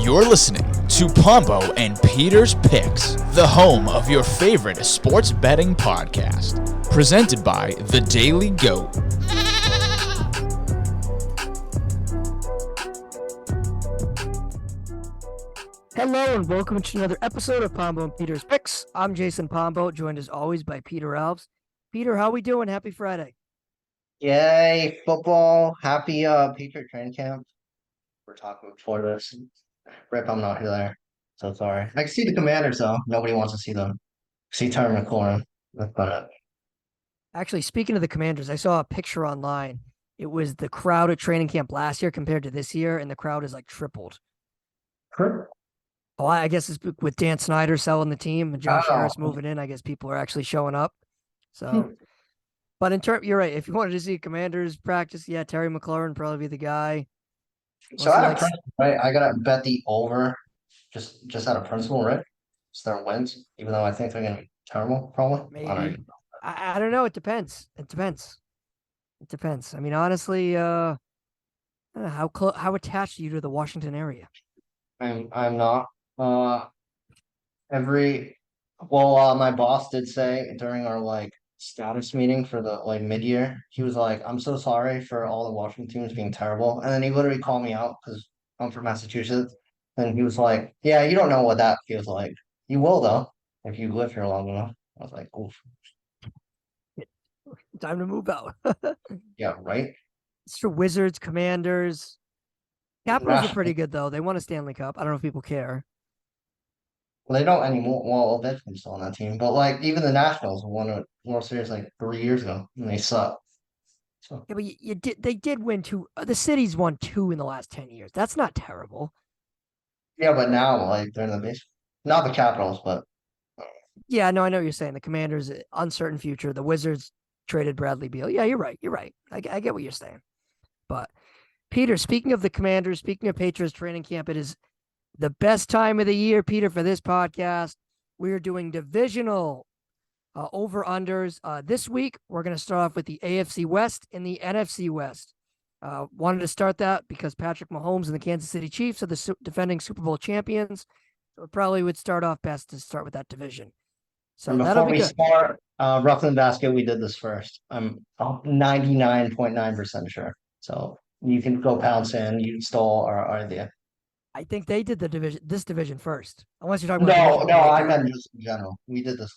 You're listening to Pombo and Peter's Picks, the home of your favorite sports betting podcast. Presented by The Daily Goat. Hello and welcome to another episode of Pombo and Peter's Picks. I'm Jason Pombo, joined as always by Peter Alves. Peter, how we doing? Happy Friday. Yay, football. Happy Patriot training camp. We're talking before this. Rip, I'm not there. So sorry. I can see the Commanders though. Nobody wants to see them. See Terry McLaurin. That's about it. Actually, speaking of the Commanders, I saw a picture online. It was the crowd at training camp last year compared to this year, and the crowd is like tripled. Sure. Oh, I guess it's with Dan Snyder selling the team and Josh Oh. Harris moving in. I guess people are actually showing up. So, but you're right. If you wanted to see Commanders practice, yeah, Terry McLaurin would probably be the guy. So out of principle, right? I gotta bet the over just out of principle, right? It's their wins, even though I think they're gonna be terrible, probably. Maybe. I don't know. It depends. I mean, honestly, I don't know, how attached are you to the Washington area? I'm not. My boss did say during our status meeting for the mid-year, he was like, I'm so sorry for all the Washington teams being terrible. And then he literally called me out because I'm from Massachusetts. And he was like, yeah, you don't know what that feels like. You will though, if you live here long enough. I was like, oof. Time to move out. Yeah, right. It's for Wizards, Commanders. Capitals are National- pretty good though. They won a Stanley Cup. I don't know if people care. Well, they don't anymore. Well, Ovechkin's still on that team, but even the Nationals won a World Series 3 years ago, and they suck. So Yeah, but they did win two. The city's won two in the last 10 years. That's not terrible. yeah, but now they're in the base. Not the Capitals, but Yeah, no, I know what you're saying. The Commanders, uncertain future. The Wizards traded Bradley Beal. Yeah, you're right. I get what you're saying. But Peter, speaking of the Commanders, speaking of Patriots training camp, it is the best time of the year, Peter, for this podcast. We are doing divisional over-unders. This week, we're going to start off with the AFC West and the NFC West. Wanted to start that because Patrick Mahomes and the Kansas City Chiefs are the defending Super Bowl champions. So it probably would start off best to start with that division. So and that'll before be we good. start, Rough in the Basket, we did this first. I'm 99.9% sure. So you can go pound sand. You stole our idea. I think they did this division first. Unless you're talking about No, divisional no, I breakdown. meant just in general. We did this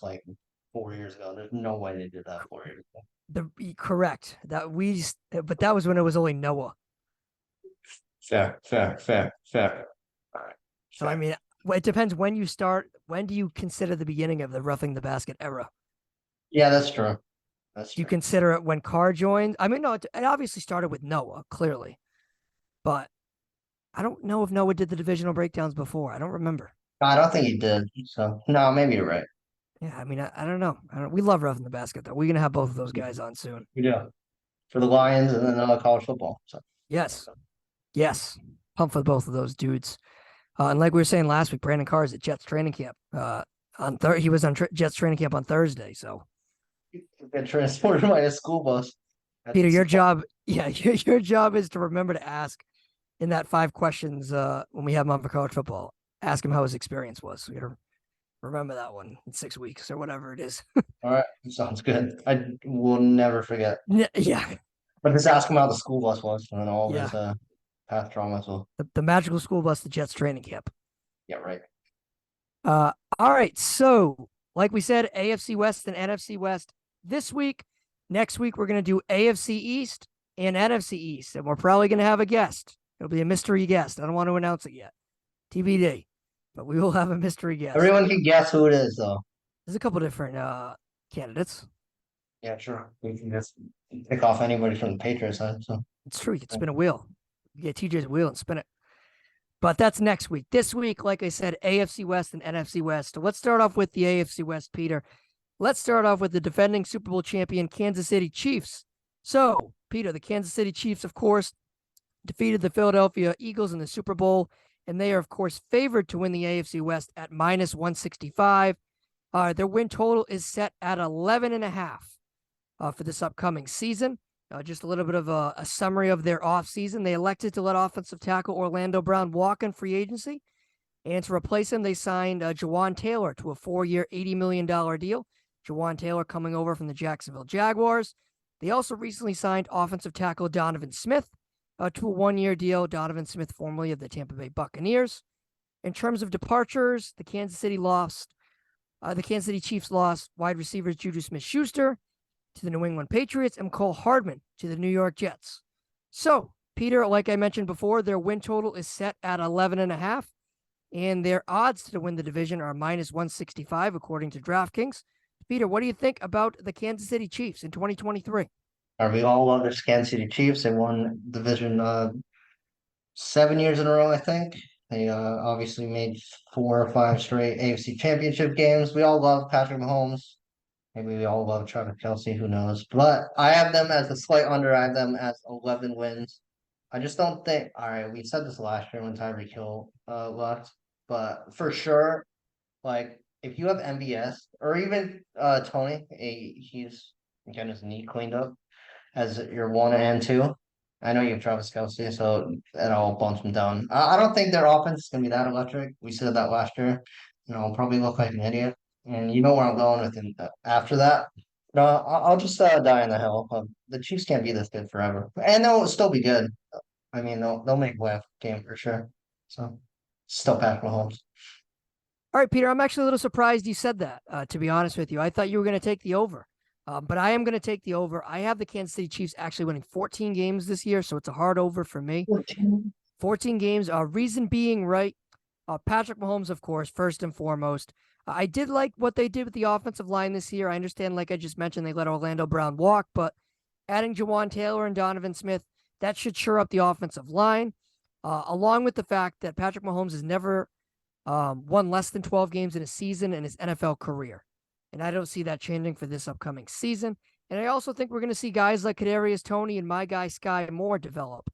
4 years ago. There's no way they did that 4 years ago. Correct. But that was when it was only Noah. Fair. All right. So I mean, it depends when you start. When do you consider the beginning of the Roughing the Basket era? Yeah, that's true. Do you consider it when Carr joined? I mean, no, it obviously started with Noah, clearly. But I don't know if Noah did the divisional breakdowns before. I don't remember. I don't think he did. So no, maybe you're right. Yeah, I mean, I don't know. We love Roughing the Basket, though. We're going to have both of those guys on soon. We do. For the Lions and then college football. So Yes. Pump for both of those dudes. And like we were saying last week, Brandon Carr is at Jets training camp. He was on Jets training camp on Thursday. So get transported by a school bus. Peter, your job is to remember to ask in that 5 questions when we have him on for college football. Ask him how his experience was. We gotta remember that one in 6 weeks or whatever it is. All right, sounds good. I will never forget. Yeah. But just ask him how the school bus was, and then all Yeah. his past traumas will. The magical school bus, the Jets training camp. Yeah, right. All right. So, like we said, AFC West and NFC West this week. Next week, we're going to do AFC East and NFC East, and we're probably going to have a guest. It'll be a mystery guest. I don't want to announce it yet. TBD. But we will have a mystery guest. Everyone can guess who it is, though. There's a couple different candidates. Yeah, sure. We can just pick off anybody from the Patriots side. So It's true. You can spin a wheel. You get TJ's wheel and spin it. But that's next week. This week, like I said, AFC West and NFC West. So let's start off with the AFC West, Peter. Let's start off with the defending Super Bowl champion Kansas City Chiefs. So, Peter, the Kansas City Chiefs, of course, defeated the Philadelphia Eagles in the Super Bowl, and they are, of course, favored to win the AFC West at minus 165. Their win total is set at 11.5 for this upcoming season. Just a little bit of a summary of their offseason. They elected to let offensive tackle Orlando Brown walk in free agency And to replace him, they signed Jawan Taylor to a 4-year, $80 million deal. Jawan Taylor coming over from the Jacksonville Jaguars. They also recently signed offensive tackle Donovan Smith to a 1-year deal. Donovan Smith, formerly of the Tampa Bay Buccaneers. In terms of departures, the Kansas City Chiefs lost wide receivers Juju Smith-Schuster to the New England Patriots and Cole Hardman to the New York Jets. So, Peter, like I mentioned before, their win total is set at 11.5, and their odds to win the division are minus 165 according to DraftKings. Peter, what do you think about the Kansas City Chiefs in 2023? We all love the Kansas City Chiefs. They won division 7 years in a row, I think. They obviously made 4 or 5 straight AFC Championship games. We all love Patrick Mahomes. Maybe we all love Travis Kelce, who knows? But I have them as a slight under. I have them as 11 wins. I just don't think. All right, we said this last year when Tyreek Hill left, but for sure, like if you have MVS or even Tony, he's getting his knee cleaned up as your 1 and 2. I know you have Travis Kelce, so that all bumps him down. I don't think their offense is gonna be that electric. We said that last year. I'll probably look like an idiot, and you know where I'm going with him after that. No, I'll just die on the hill. The Chiefs can't be this good forever, and they'll still be good. I mean, they'll make a playoff game for sure. So, still Patrick Mahomes. All right, Peter, I'm actually a little surprised you said that, to be honest with you. I thought you were going to take the over, but I am going to take the over. I have the Kansas City Chiefs actually winning 14 games this year, so it's a hard over for me. 14 games. Reason being, right, Patrick Mahomes, of course, first and foremost. I did like what they did with the offensive line this year. I understand, like I just mentioned, they let Orlando Brown walk, but adding Jawan Taylor and Donovan Smith, that should shore up the offensive line, along with the fact that Patrick Mahomes has never won less than 12 games in a season in his NFL career. And I don't see that changing for this upcoming season. And I also think we're going to see guys like Kadarius Toney and my guy Sky Moore develop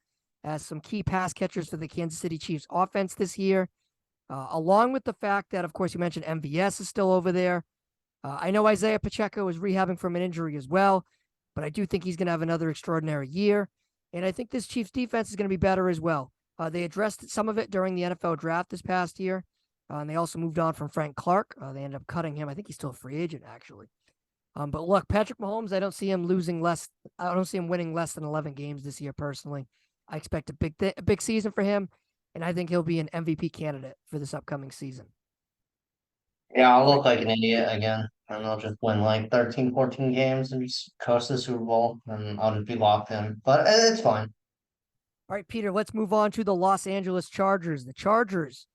as some key pass catchers for the Kansas City Chiefs offense this year, along with the fact that, of course, you mentioned MVS is still over there. I know Isaiah Pacheco is rehabbing from an injury as well, but I do think he's going to have another extraordinary year. And I think this Chiefs defense is going to be better as well. They addressed some of it during the NFL draft this past year. And they also moved on from Frank Clark. They ended up cutting him. I think he's still a free agent, actually. But look, Patrick Mahomes, I don't see him winning less than 11 games this year, personally. I expect a big season for him, and I think he'll be an MVP candidate for this upcoming season. Yeah, I'll look like an idiot again, and I'll just win like 13, 14 games and just coast the Super Bowl, and I'll just be locked in. But it's fine. All right, Peter, let's move on to the Los Angeles Chargers. The Chargers,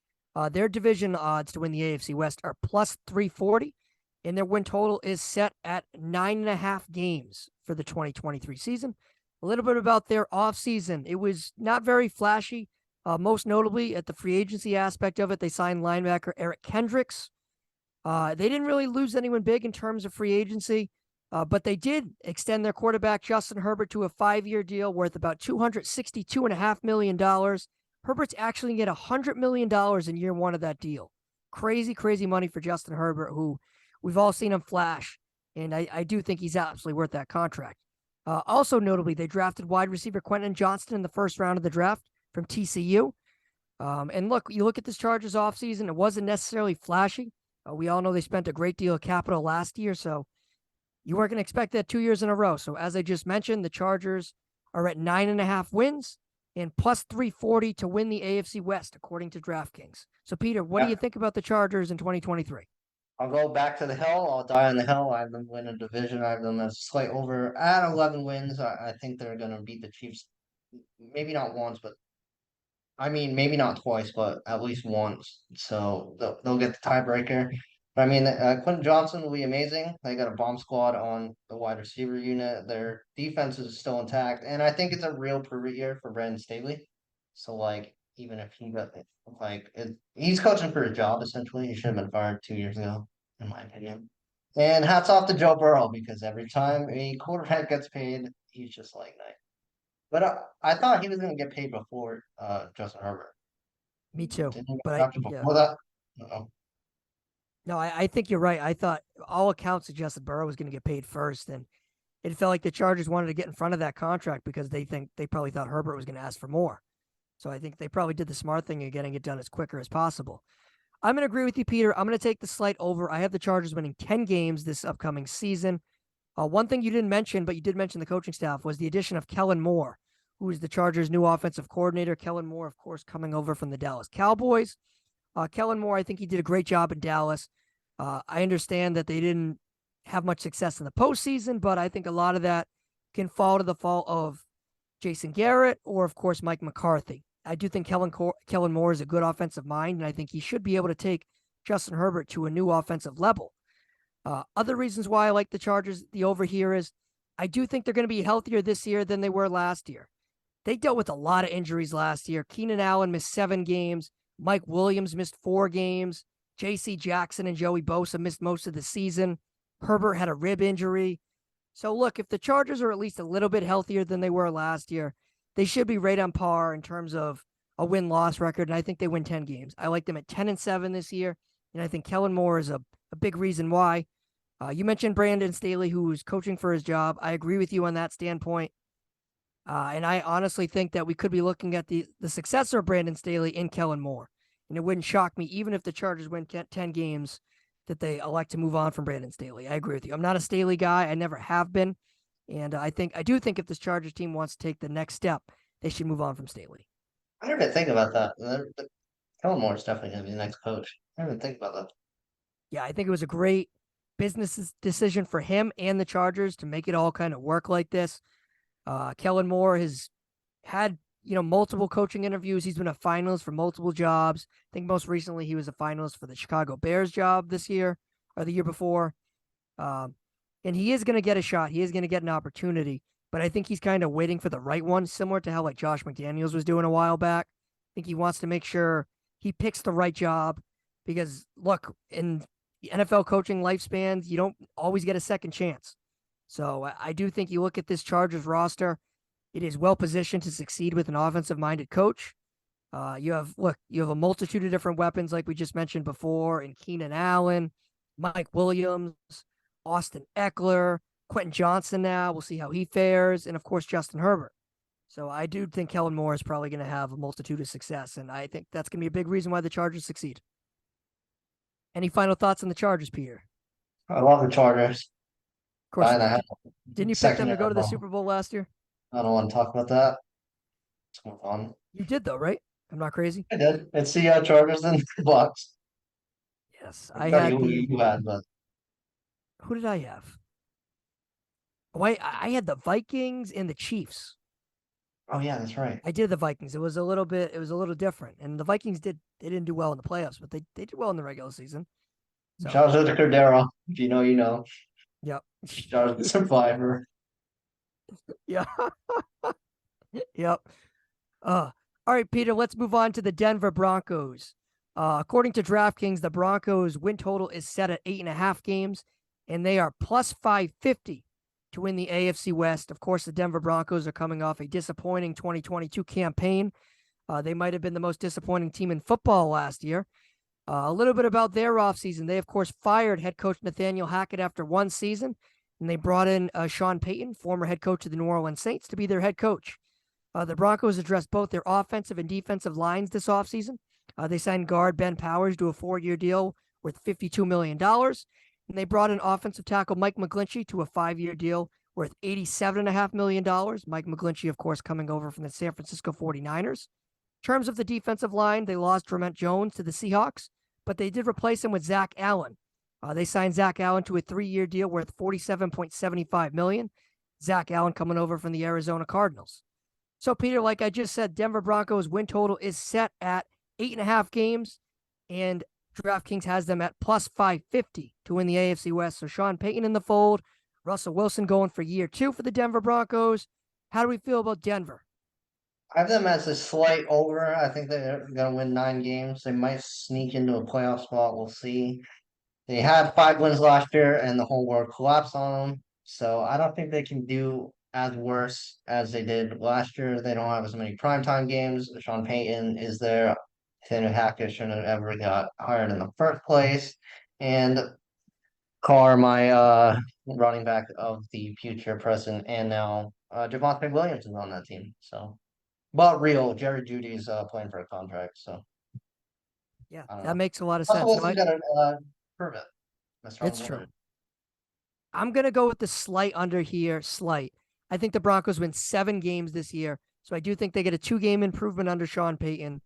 their division odds to win the AFC West are plus 340, and their win total is set at 9.5 games for the 2023 season. A little bit about their offseason. It was not very flashy, most notably at the free agency aspect of it. They signed linebacker Eric Kendricks. They didn't really lose anyone big in terms of free agency, but they did extend their quarterback Justin Herbert to a 5-year deal worth about $262.5 million. Herbert's actually going to get $100 million in year one of that deal. Crazy, crazy money for Justin Herbert, who we've all seen him flash, and I do think he's absolutely worth that contract. Also notably, they drafted wide receiver Quentin Johnston in the first round of the draft from TCU. And look, you look at this Chargers offseason, it wasn't necessarily flashy. We all know they spent a great deal of capital last year, so you weren't going to expect that 2 years in a row. So as I just mentioned, the Chargers are at 9.5 wins and plus 340 to win the AFC West, according to DraftKings. So, Peter, what do you think about the Chargers in 2023? I'll go back to the hill. I'll die on the hill. I have them win a division. I have them as slight over at 11 wins. I think they're going to beat the Chiefs. Maybe not once, but I mean, maybe not twice, but at least once. So they'll get the tiebreaker. But I mean, Quentin Johnson will be amazing. They got a bomb squad on the wide receiver unit. Their defense is still intact, and I think it's a real prove-it year for Brandon Staley. So like, even if he got he's coaching for a job essentially. He should have been fired 2 years ago, in my opinion. And hats off to Joe Burrow because every time a quarterback gets paid, he's just like nice. But I thought he was going to get paid before Justin Herbert. Me too. Didn't he get But drafted before that? No. No, I think you're right. I thought all accounts suggested Burrow was going to get paid first, and it felt like the Chargers wanted to get in front of that contract because they probably thought Herbert was going to ask for more. So I think they probably did the smart thing of getting it done as quicker as possible. I'm going to agree with you, Peter. I'm going to take the slight over. I have the Chargers winning 10 games this upcoming season. One thing you didn't mention, but you did mention the coaching staff, was the addition of Kellen Moore, who is the Chargers' new offensive coordinator. Kellen Moore, of course, coming over from the Dallas Cowboys. Kellen Moore, I think he did a great job in Dallas. I understand that they didn't have much success in the postseason, but I think a lot of that can fall to the fault of Jason Garrett or, of course, Mike McCarthy. I do think Kellen Moore is a good offensive mind, and I think he should be able to take Justin Herbert to a new offensive level. Other reasons why I like the Chargers, the over here, is I do think they're going to be healthier this year than they were last year. They dealt with a lot of injuries last year. Keenan Allen missed 7 games. Mike Williams missed 4 games. J.C. Jackson and Joey Bosa missed most of the season. Herbert had a rib injury. So look, if the Chargers are at least a little bit healthier than they were last year, they should be right on par in terms of a win-loss record, and I think they win 10 games. I like them at 10-7 this year, and I think Kellen Moore is a big reason why. You mentioned Brandon Staley, who's coaching for his job. I agree with you on that standpoint. And I honestly think that we could be looking at the successor of Brandon Staley in Kellen Moore. And it wouldn't shock me, even if the Chargers win 10 games, that they elect to move on from Brandon Staley. I agree with you. I'm not a Staley guy. I never have been. And I do think if this Chargers team wants to take the next step, they should move on from Staley. I didn't even think about that. Kellen Moore is definitely going to be the next coach. I didn't even think about that. Yeah, I think it was a great business decision for him and the Chargers to make it all kind of work like this. Kellen Moore has had, multiple coaching interviews. He's been a finalist for multiple jobs. I think most recently he was a finalist for the Chicago Bears job this year or the year before. And he is going to get a shot. He is going to get an opportunity, but I think he's kind of waiting for the right one, similar to how like Josh McDaniels was doing a while back. I think he wants to make sure he picks the right job because look, in NFL coaching lifespans, you don't always get a second chance. So I do think you look at this Chargers roster, it is well positioned to succeed with an offensive-minded coach. You have a multitude of different weapons, like we just mentioned before, in Keenan Allen, Mike Williams, Austin Eckler, Quentin Johnson now. We'll see how he fares, and of course, Justin Herbert. So I do think Kellen Moore is probably going to have a multitude of success, and I think that's going to be a big reason why the Chargers succeed. Any final thoughts on the Chargers, Peter? I love the Chargers. Of course, didn't you pick them to go to the NFL. Super Bowl last year? I don't want to talk about that. Let's move on. You did, though, right? I'm not crazy. I did. It's the Chargers and the Bucks. Yes, I I thought had you had, but Who did I have? Oh, I had the Vikings and the Chiefs. oh yeah, that's right. I did the Vikings. It was a little different. And the Vikings didn't do well in the playoffs, but they did well in the regular season. So, Shout out to Cordero. If you know, you know. yep. Shout out to Survivor. Yeah. Yep. All right, Peter, let's move on to the Denver Broncos. According to DraftKings, the Broncos win total is set at 8.5 games, and they are plus 550 to win the AFC West. Of course, the Denver Broncos are coming off a disappointing 2022 campaign. They might have been the most disappointing team in football last year. A little bit about their offseason. They, of course, fired head coach Nathaniel Hackett after one season, and they brought in Sean Payton, former head coach of the New Orleans Saints, to be their head coach. The Broncos addressed both their offensive and defensive lines this offseason. They signed guard Ben Powers to a 4-year deal worth $52 million. And they brought in offensive tackle Mike McGlinchey to a 5-year deal worth $87.5 million. Mike McGlinchey, of course, coming over from the San Francisco 49ers. In terms of the defensive line, they lost Trement Jones to the Seahawks, but they did replace him with Zach Allen. They signed Zach Allen to a 3-year deal worth $47.75 million. Zach Allen coming over from the Arizona Cardinals. So, Peter, like I just said, Denver Broncos win total is set at 8.5 games, and DraftKings has them at plus 550 to win the AFC West. So Sean Payton in the fold, Russell Wilson going for year 2 for the Denver Broncos. How do we feel about Denver? I have them as a slight over. I think they're going to win 9 games. They might sneak into a playoff spot. We'll see. They had 5 wins last year, and the whole world collapsed on them. So I don't think they can do as worse as they did last year. They don't have as many primetime games. Sean Payton is there. Nathaniel Hackett shouldn't have ever got hired in the first place. And Carr, my running back of the future, present, and now Javonte Williams is on that team. So, but real, Jerry Judy's playing for a contract. So, Yeah, I don't that know. makes a lot of Russell sense. No, Wilson's got to prove it. That's it's true. I'm going to go with the slight under here. Slight. I think the Broncos win 7 games this year. So I do think they get a 2-game improvement under Sean Payton.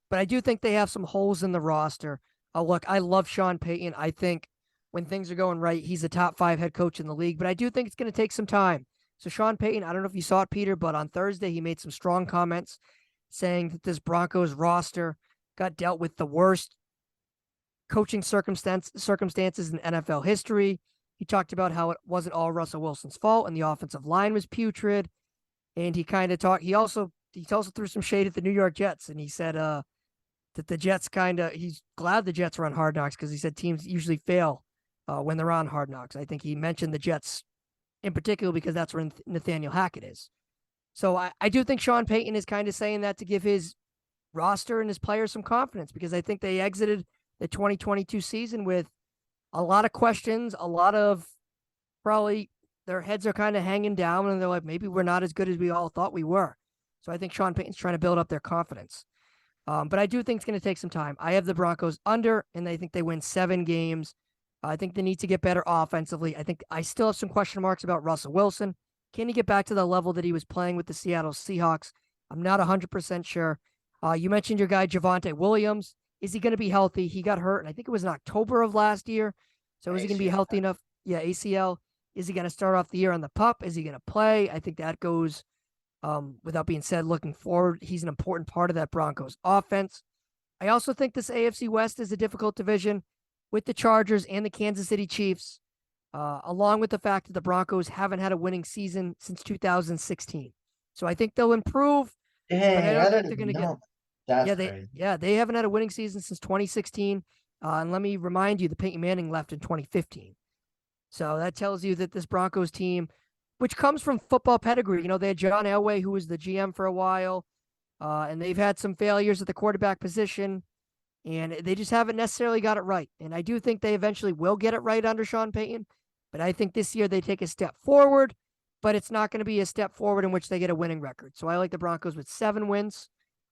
But I do think they have some holes in the roster. Look, I love Sean Payton. I think when things are going right, he's a top 5 head coach in the league. But I do think it's going to take some time. So Sean Payton, I don't know if you saw it, Peter, but on Thursday he made some strong comments saying that this Broncos roster got dealt with the worst coaching circumstances in NFL history. He talked about how it wasn't all Russell Wilson's fault and the offensive line was putrid. And he kind of talked. He also threw some shade at the New York Jets, and he said that the Jets he's glad the Jets are on Hard Knocks because he said teams usually fail when they're on Hard Knocks. I think he mentioned the Jets in particular because that's where Nathaniel Hackett is. So I do think Sean Payton is kind of saying that to give his roster and his players some confidence because I think they exited the 2022 season with a lot of questions, a lot of probably their heads are kind of hanging down and they're like, maybe we're not as good as we all thought we were. So I think Sean Payton's trying to build up their confidence. But I do think it's going to take some time. I have the Broncos under, and I think they win 7 games. I think they need to get better offensively. I think I still have some question marks about Russell Wilson. Can he get back to the level that he was playing with the Seattle Seahawks? I'm not 100% sure. You mentioned your guy, Javonte Williams. Is he going to be healthy? He got hurt, and I think it was in October of last year. So is he going to be healthy enough? Yeah, ACL. Is he going to start off the year on the pup? Is he going to play? I think that goes without being said looking forward. He's an important part of that Broncos offense. I also think this AFC West is a difficult division with the Chargers and the Kansas City Chiefs, along with the fact that the Broncos haven't had a winning season since 2016. So I think they'll improve, but I don't think they're going to get. That's crazy. They haven't had a winning season since 2016. And let me remind you, the Peyton Manning left in 2015. So that tells you that this Broncos team, which comes from football pedigree, they had John Elway, who was the GM for a while, and they've had some failures at the quarterback position, and they just haven't necessarily got it right. And I do think they eventually will get it right under Sean Payton, but I think this year they take a step forward, but it's not going to be a step forward in which they get a winning record. So I like the Broncos with 7 wins.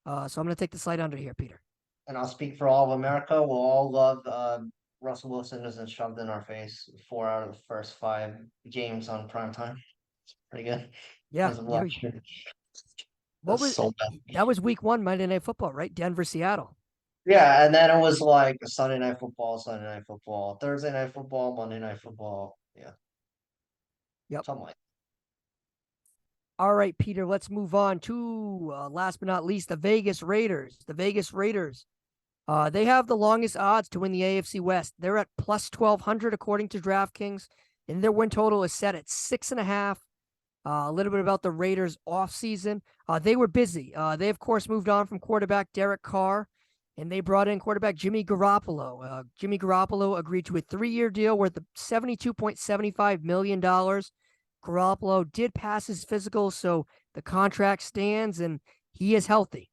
So I'm going to take the slight under here, Peter. And I'll speak for all of America. We'll all love Russell Wilson isn't shoved in our face 4 out of the first 5 games on primetime. It's pretty good. Yeah. So bad. That was week 1 Monday Night Football, right? Denver, Seattle. Yeah, and then it was like Sunday Night Football, Thursday Night Football, Monday Night Football. Yeah. Yep. Something like that. All right, Peter, let's move on to, last but not least, the Vegas Raiders. The Vegas Raiders, they have the longest odds to win the AFC West. They're at plus 1,200 according to DraftKings, and their win total is set at 6.5. A little bit about the Raiders offseason. They were busy. They, of course, moved on from quarterback Derek Carr, and they brought in quarterback Jimmy Garoppolo. Jimmy Garoppolo agreed to a 3-year deal worth $72.75 million. Garoppolo did pass his physical, so the contract stands, and he is healthy.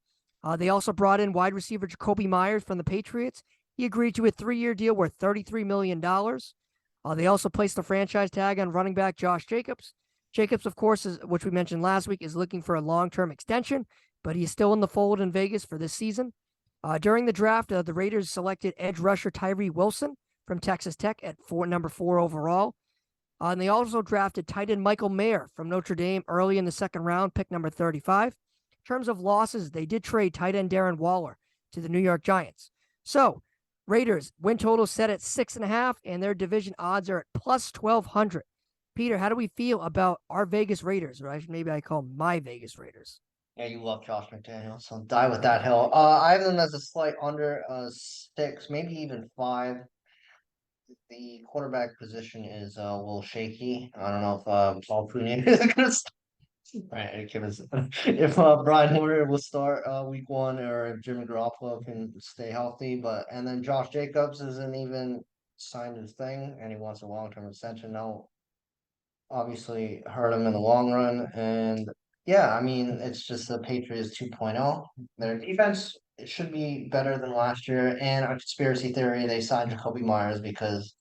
They also brought in wide receiver Jacoby Myers from the Patriots. He agreed to a 3-year deal worth $33 million. They also placed the franchise tag on running back Josh Jacobs. Jacobs, of course, which we mentioned last week, is looking for a long-term extension, but he's still in the fold in Vegas for this season. During the draft, the Raiders selected edge rusher Tyree Wilson from Texas Tech at number 4 overall. And they also drafted tight end Michael Mayer from Notre Dame early in the 2nd round, pick number 35. In terms of losses, they did trade tight end Darren Waller to the New York Giants. So, Raiders win total set at 6.5, and their division odds are at plus 1,200. Peter, how do we feel about our Vegas Raiders? Or maybe I call them my Vegas Raiders. Yeah, you love Josh McDaniels, so die with that hill. I have them as a slight under 6, maybe even 5. The quarterback position is a little shaky. I don't know if Paul Prunier is going to start. Right, if Brian Hoyer will start week 1, or if Jimmy Garoppolo can stay healthy, and then Josh Jacobs isn't even signed his thing, and he wants a long-term extension. Now, obviously, hurt him in the long run, and yeah, I mean, it's just the Patriots 2.0. Their defense should be better than last year, and a conspiracy theory, they signed Jacoby Myers because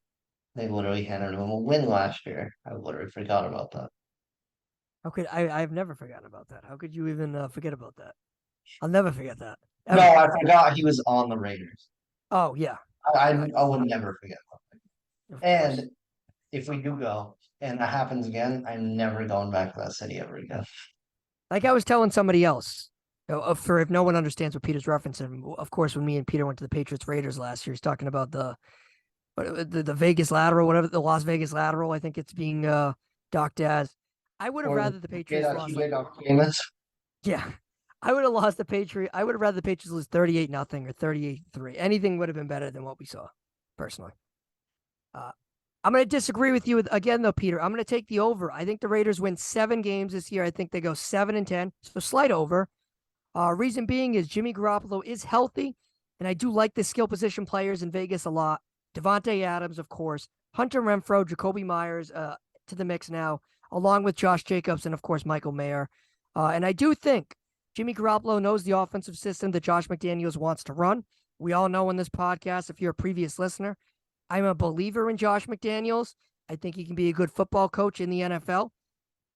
they literally handed him a win last year. I literally forgot about that. Okay, I've never forgotten about that. How could you even forget about that? I'll never forget that. Ever. No, I forgot he was on the Raiders. Oh yeah, I would never forget. of course. And if we do go and that happens again, I'm never going back to that city ever again. Like I was telling somebody else, for if no one understands what Peter's referencing, of course, when me and Peter went to the Patriots Raiders last year, he's talking about the Vegas lateral, whatever, the Las Vegas lateral. I think it's being docked as. I would have Or rather the Patriots lost. Like, famous. yeah, I would have lost the Patriot. I would have rather the Patriots lose 38-0 or 38-3. Anything would have been better than what we saw, personally. Uh, I'm going to disagree with you again, though, Peter. I'm going to take the over. I think the Raiders win 7 games this year. I think they go 7-10, so slight over. Reason being is Jimmy Garoppolo is healthy, and I do like the skill position players in Vegas a lot. Devontae Adams, of course, Hunter Renfrow, Jacoby Myers to the mix now, along with Josh Jacobs and, of course, Michael Mayer. And I do think Jimmy Garoppolo knows the offensive system that Josh McDaniels wants to run. We all know in this podcast, if you're a previous listener, I'm a believer in Josh McDaniels. I think he can be a good football coach in the NFL.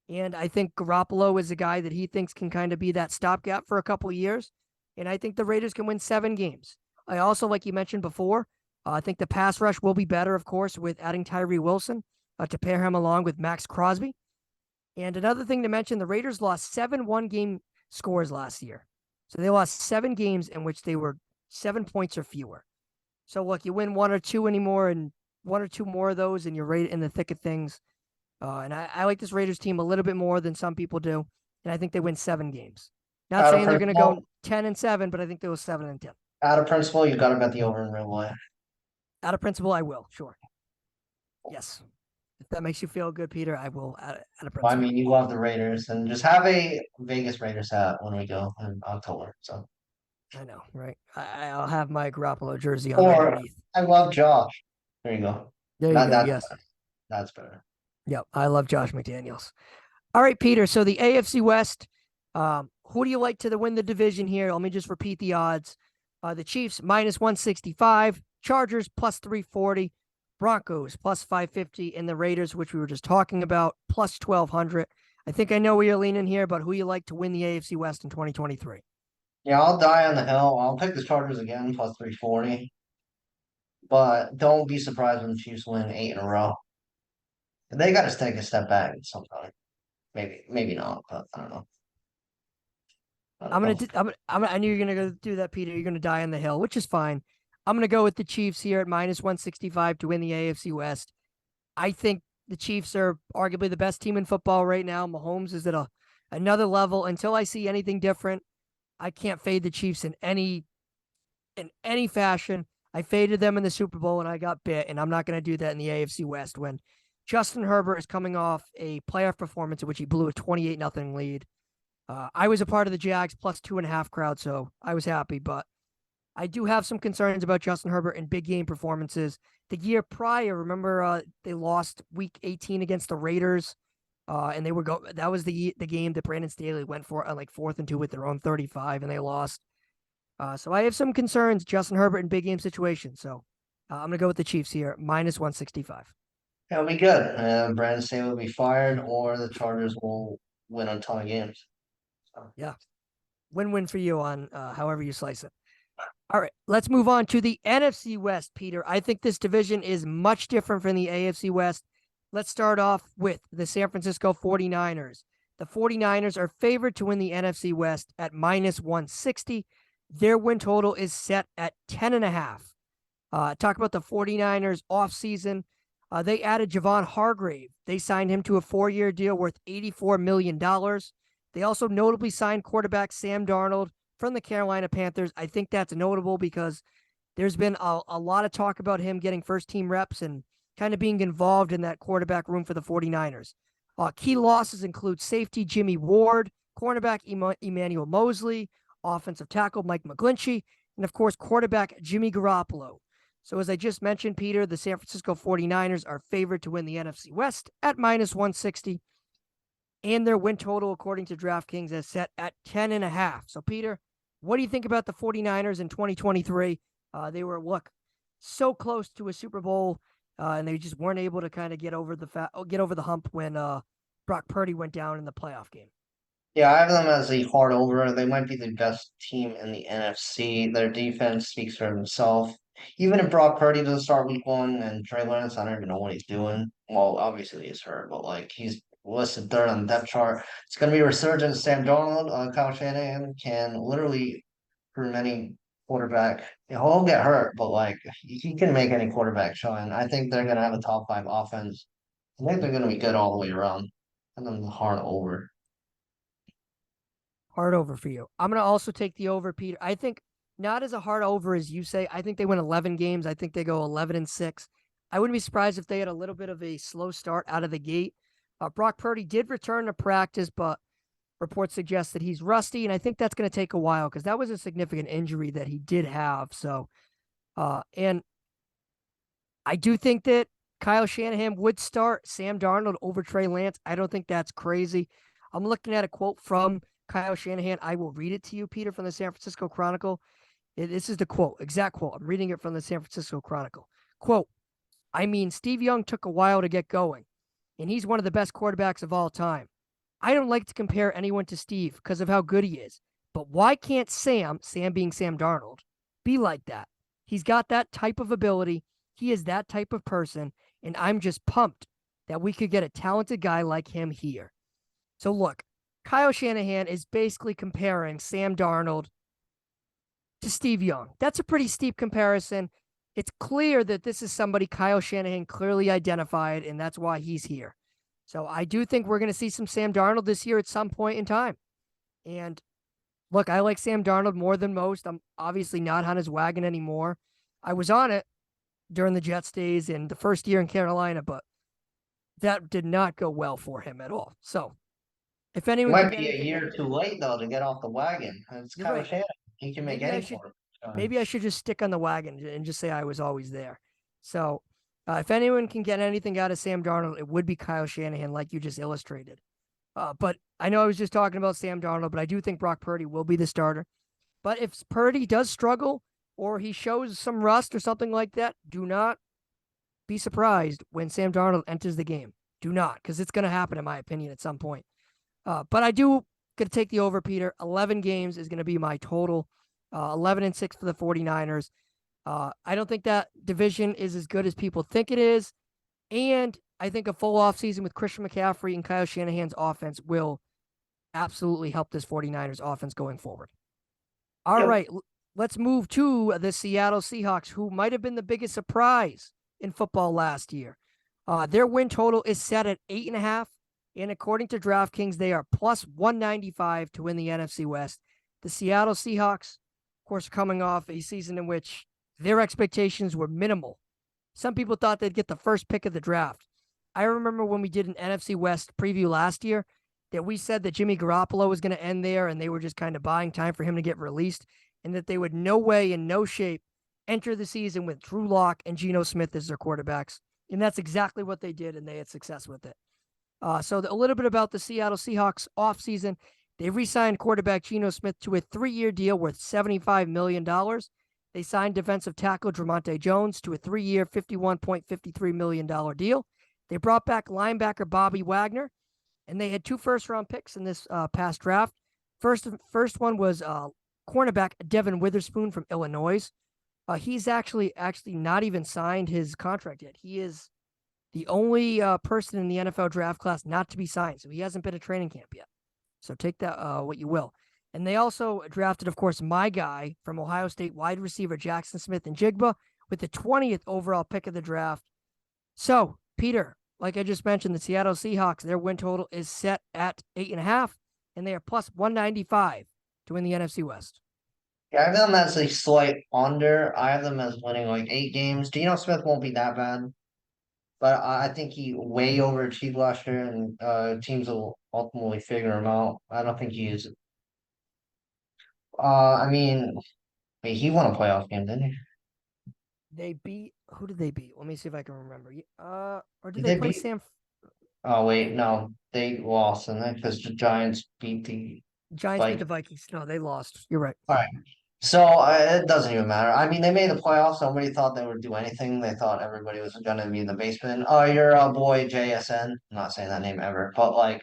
And I think Garoppolo is a guy that he thinks can kind of be that stopgap for a couple of years. And I think the Raiders can win 7 games. I also, like you mentioned before, I think the pass rush will be better, of course, with adding Tyree Wilson to pair him along with Max Crosby. And another thing to mention, the Raiders lost 7 one-game scores last year. So they lost 7 games in which they were 7 points or fewer. So look, you win 1 or 2 anymore, and 1 or 2 more of those, and you're right in the thick of things. And I like this Raiders team a little bit more than some people do, and I think they win 7 games. Not Out of saying they're going to go principle, 10-7, but I think they go 7-10. out of principle, you got to bet the over in real life. Out of principle, I will. Sure. Yes. If that makes you feel good, Peter, I will. Out of principle. I mean, you love the Raiders, and just have a Vegas Raiders hat when we go in October. So, I know, right? I'll have my Garoppolo jersey on or underneath. I love Josh. There you go. There you That, go. that's Yes. better. That's better. Yep. I love Josh McDaniels. All right, Peter. So the AFC West, who do you like to win the division here? Let me just repeat the odds. The Chiefs -165, Chargers +340, Broncos +550, and the Raiders, which we were just talking about, +1200. I think I know where you're leaning here, but who you like to win the AFC West in 2023? Yeah, I'll die on the hill. I'll pick the Chargers again, plus 340. But don't be surprised when the Chiefs win 8 in a row. They got to take a step back at some time. Maybe not, but I don't know. I knew you're gonna go do that, Peter. You're gonna die on the hill, which is fine. I'm gonna go with the Chiefs here at -165 to win the AFC West. I think the Chiefs are arguably the best team in football right now. Mahomes is at another level. Until I see anything different, I can't fade the Chiefs in any fashion. I faded them in the Super Bowl and I got bit, and I'm not going to do that in the AFC West when Justin Herbert is coming off a playoff performance in which he blew a 28-0 lead. I was a part of the Jags +2.5 crowd, so I was happy, but I do have some concerns about Justin Herbert in big game performances. The year prior, remember they lost Week 18 against the Raiders, and that was the game that Brandon Staley went for on like 4th and 2 with their own 35, and they lost. So I have some concerns, Justin Herbert in big game situations. So I'm going to go with the Chiefs here, -165. It'll be good. Brandon Staley will be fired, or the Chargers will win a ton of games. So. Yeah. Win-win for you on however you slice it. All right, let's move on to the NFC West, Peter. I think this division is much different from the AFC West. Let's start off with the San Francisco 49ers. The 49ers are favored to win the NFC West at -160. Their win total is set at 10.5. Talk about the 49ers offseason. They added Javon Hargrave. They signed him to a 4-year deal worth $84 million. They also notably signed quarterback Sam Darnold from the Carolina Panthers. I think that's notable because there's been a lot of talk about him getting first-team reps and kind of being involved in that quarterback room for the 49ers. Key losses include safety Jimmy Ward, cornerback Emmanuel Mosley, offensive tackle Mike McGlinchey, and, of course, quarterback Jimmy Garoppolo. So as I just mentioned, Peter, the San Francisco 49ers are favored to win the NFC West at -160. And their win total, according to DraftKings, is set at 10.5. So, Peter, what do you think about the 49ers in 2023? They were, so close to a Super Bowl, and they just weren't able to kind of get over the hump when Brock Purdy went down in the playoff game. Yeah, I have them as a hard over. They might be the best team in the NFC. Their defense speaks for themselves. even if Brock Purdy doesn't start week 1 and Trey Lance, I don't even know what he's doing. Well, obviously he's hurt, but like he's listed third on the depth chart. It's going to be a resurgent. Sam Darnold, Kyle Shanahan can literally prove any quarterback. He'll get hurt, but like he can make any quarterback shine. I think they're going to have a top 5 offense. I think they're going to be good all the way around. And then the hard over. Hard over for you. I'm going to also take the over, Peter. I think not as a hard over as you say. I think they win 11 games. I think they go 11-6. I wouldn't be surprised if they had a little bit of a slow start out of the gate. Brock Purdy did return to practice, but reports suggest that he's rusty, and I think that's going to take a while because that was a significant injury that he did have. So, and I do think that Kyle Shanahan would start Sam Darnold over Trey Lance. I don't think that's crazy. I'm looking at a quote from Kyle Shanahan. I will read it to you, Peter, from the San Francisco Chronicle. This is the quote, exact quote. I'm reading it from the San Francisco Chronicle. Quote, I mean, Steve Young took a while to get going, and he's one of the best quarterbacks of all time. I don't like to compare anyone to Steve because of how good he is, but why can't Sam being Sam Darnold, be like that? He's got that type of ability. He is that type of person, and I'm just pumped that we could get a talented guy like him here. So look, Kyle Shanahan is basically comparing Sam Darnold to Steve Young. That's a pretty steep comparison. It's clear that this is somebody Kyle Shanahan clearly identified, and that's why he's here. So I do think we're going to see some Sam Darnold this year at some point in time. And look, I like Sam Darnold more than most. I'm obviously not on his wagon anymore. I was on it during the Jets days and the first year in Carolina, but that did not go well for him at all. So if It anyone might can be a get year too late though to get off the wagon. It's you're Kyle right. Shanahan. He can make Maybe I any should quarterback shine. maybe I should just stick on the wagon and just say I was always there. So if anyone can get anything out of Sam Darnold, it would be Kyle Shanahan, like you just illustrated. But I know I was just talking about Sam Darnold, but I do think Brock Purdy will be the starter. But if Purdy does struggle or he shows some rust or something like that, do not be surprised when Sam Darnold enters the game. Do not, because it's going to happen, in my opinion, at some point. But I do going to take the over, Peter. 11 games is going to be my total. 11-6 for the 49ers. I don't think that division is as good as people think it is. And I think a full offseason with Christian McCaffrey and Kyle Shanahan's offense will absolutely help this 49ers offense going forward. All right, let's move to the Seattle Seahawks, who might have been the biggest surprise in football last year. Their win total is set at 8.5. And according to DraftKings, they are plus 195 to win the NFC West. The Seattle Seahawks, of course, coming off a season in which their expectations were minimal. Some people thought they'd get the first pick of the draft. I remember when we did an NFC West preview last year that we said that Jimmy Garoppolo was going to end there and they were just kind of buying time for him to get released and that they would no way in no shape enter the season with Drew Lock and Geno Smith as their quarterbacks. And that's exactly what they did, and they had success with it. So a little bit about the Seattle Seahawks offseason. They re-signed quarterback Geno Smith to a 3-year deal worth $75 million. They signed defensive tackle Dramonte Jones to a 3-year, $51.53 million deal. They brought back linebacker Bobby Wagner, and they had 2 first-round picks in this past draft. First one was cornerback Devin Witherspoon from Illinois. He's actually not even signed his contract yet. He is the only person in the NFL draft class not to be signed, so he hasn't been at training camp yet. So take that what you will. And they also drafted, of course, my guy from Ohio State, wide receiver Jackson Smith-Njigba, with the 20th overall pick of the draft. So, Peter, like I just mentioned, the Seattle Seahawks, their win total is set at 8.5, and they are plus 195 to win the NFC West. Yeah, I have them as a slight under. I have them as winning like 8 games. Geno Smith won't be that bad, but I think he way overachieved last year, and teams will ultimately figure him out. I don't think he is. I mean, wait, he won a playoff game, didn't he? They beat who did they beat? Let me see if I can remember. Or did Did they they play beat? Sam? Oh wait, no, they lost, and then because the Giants beat the Giants beat the Vikings. Vikings. No, they lost. You're right. All right, so it doesn't even matter. I mean, they made the playoffs. Nobody thought they would do anything. They thought everybody was going to be in the basement. Oh, your boy JSN. I'm not saying that name ever, but like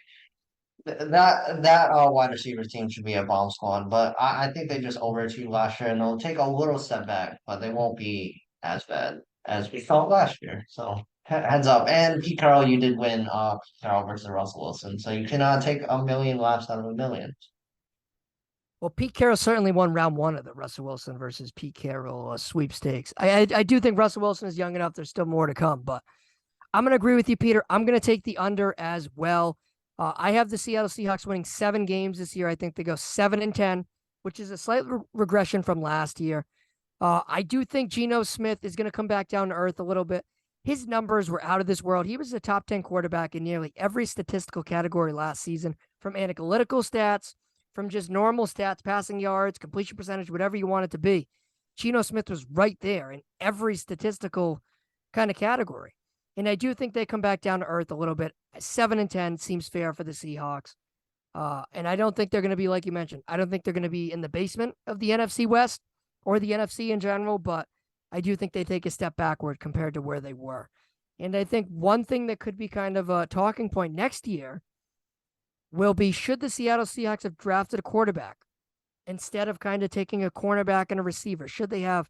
that wide receiver team should be a bomb squad. But I think they just overachieved last year, and they'll take a little step back, but they won't be. as bad as we felt last year. So heads up. And Pete Carroll, you did win Pete Carroll versus Russell Wilson. So you cannot take a million laughs out of a million. Well, Pete Carroll certainly won round one of the Russell Wilson versus Pete Carroll sweepstakes. I do think Russell Wilson is young enough. There's still more to come, but I'm going to agree with you, Peter. I'm going to take the under as well. I have the Seattle Seahawks winning 7 games this year. I think they go 7-10, which is a slight regression from last year. I do think Geno Smith is going to come back down to earth a little bit. His numbers were out of this world. He was a top 10 quarterback in nearly every statistical category last season, from analytical stats, from just normal stats, passing yards, completion percentage, whatever you want it to be. Geno Smith was right there in every statistical kind of category. And I do think they come back down to earth a little bit. 7-10 seems fair for the Seahawks. And I don't think they're going to be, like you mentioned, I don't think they're going to be in the basement of the NFC West or the NFC in general, but I do think they take a step backward compared to where they were. And I think one thing that could be kind of a talking point next year will be, should the Seattle Seahawks have drafted a quarterback instead of kind of taking a cornerback and a receiver? Should they have